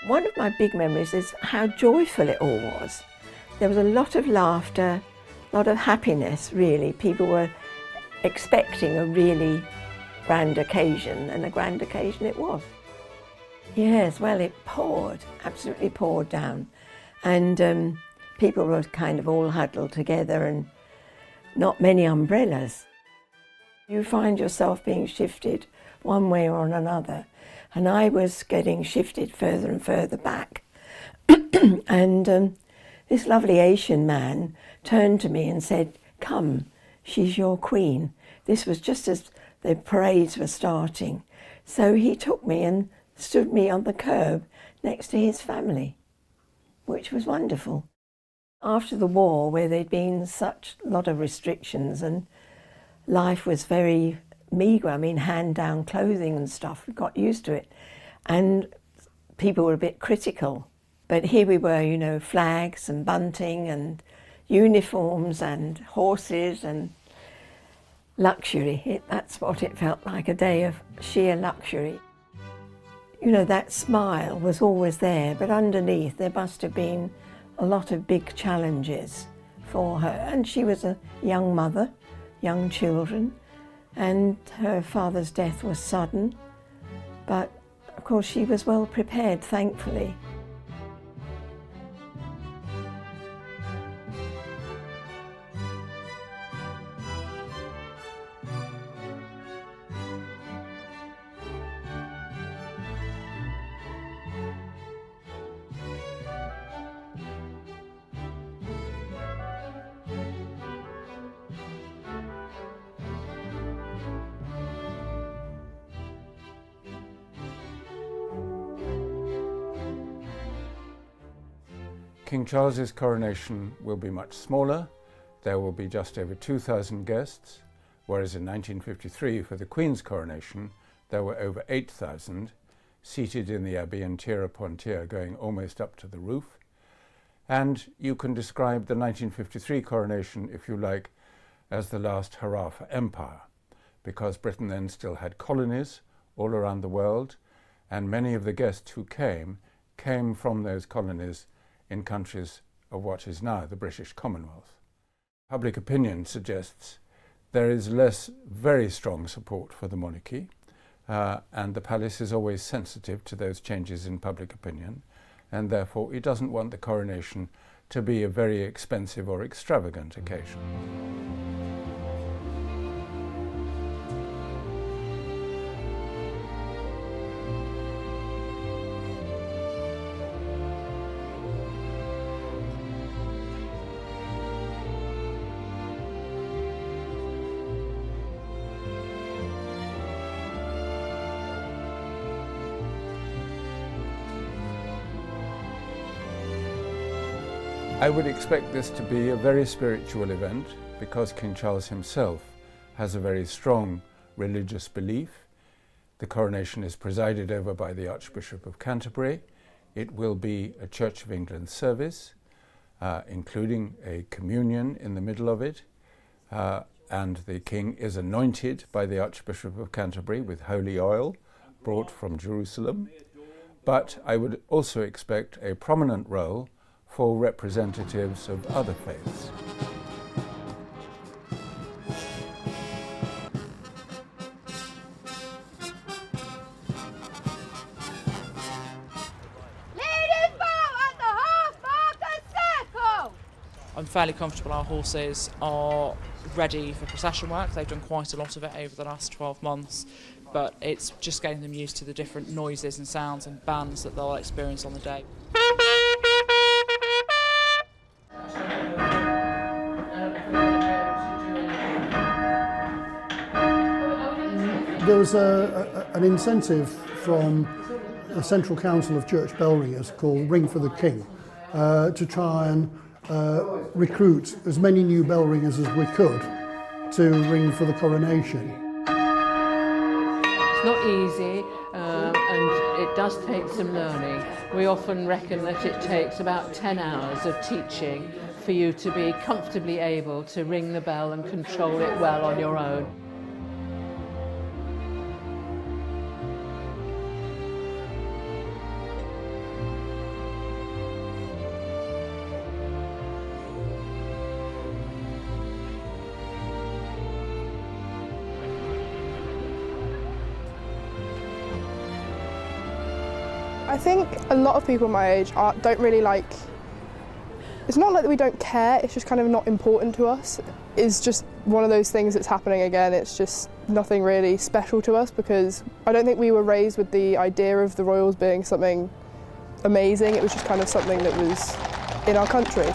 One of my big memories is how joyful it all was. There was a lot of laughter, a lot of happiness really. People were expecting a really grand occasion, and a grand occasion it was. Yes, well, it poured, absolutely poured down. And people were kind of all huddled together and not many umbrellas. You find yourself being shifted one way or another. And I was getting shifted further and further back. And this lovely Asian man turned to me and said, "Come, she's your queen." This was just as the parades were starting. So he took me and stood me on the curb next to his family, which was wonderful. After the war, where there'd been such a lot of restrictions and life was very meagre, I mean, hand-down clothing and stuff, we got used to it. And people were a bit critical. But here we were, you know, flags and bunting and uniforms and horses and luxury. That's what it felt like, a day of sheer luxury. You know, that smile was always there, but underneath there must have been a lot of big challenges for her. And she was a young mother, young children, and her father's death was sudden. But of course she was well prepared, thankfully. King Charles's coronation will be much smaller. There will be just over 2,000 guests, whereas in 1953 for the Queen's coronation there were over 8,000 seated in the Abbey and tier upon tier going almost up to the roof. And you can describe the 1953 coronation, if you like, as the last hurrah for empire, because Britain then still had colonies all around the world, and many of the guests who came from those colonies in countries of what is now the British Commonwealth. Public opinion suggests there is less very strong support for the monarchy, and the palace is always sensitive to those changes in public opinion, and therefore it doesn't want the coronation to be a very expensive or extravagant occasion. I would expect this to be a very spiritual event because King Charles himself has a very strong religious belief. The coronation is presided over by the Archbishop of Canterbury. It will be a Church of England service, including a communion in the middle of it, and the King is anointed by the Archbishop of Canterbury with holy oil brought from Jerusalem. But I would also expect a prominent role for representatives of other faiths. I'm fairly comfortable our horses are ready for procession work. They've done quite a lot of it over the last 12 months, but it's just getting them used to the different noises and sounds and bands that they'll experience on the day. There was an incentive from the Central Council of Church Bell Ringers called Ring for the King to try and recruit as many new bell ringers as we could to ring for the coronation. It's not easy and it does take some learning. We often reckon that it takes about 10 hours of teaching for you to be comfortably able to ring the bell and control it well on your own. I think a lot of people my age don't really like, it's not like that we don't care, it's just kind of not important to us. It's just one of those things that's happening again. It's just nothing really special to us because I don't think we were raised with the idea of the royals being something amazing. It was just kind of something that was in our country.